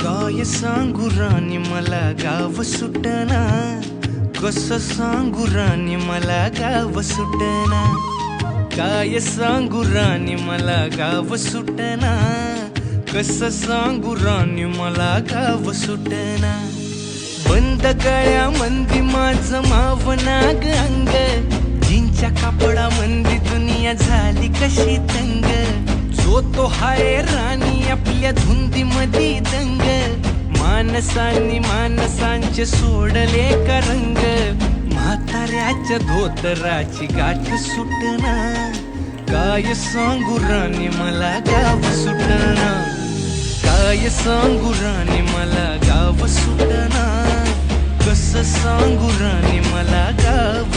काय सांगू राणी मला गाव सुटना, कसं सांगू राणी मला गाव सुटना. काय सांगू राणी मला गाव सुटना, कसं सांगू राणी मला गाव सुटना. बंद गळ्या मंदी माझं मावनाग अंग, जीनच्या कापडा मंदी दुनिया झाली कशी तंग. जो तो हाय राणी आपल्या धुंदी मधी दंग, माणसांनी माणसांचे सोडले का रंग. म्हाताऱ्याच्या धोतराची गाठ सुटना, काय सांगू राणी मला गाव सुटना. काय सांगू राणी मला गाव सुटना, कसं सांगू राणी मला गाव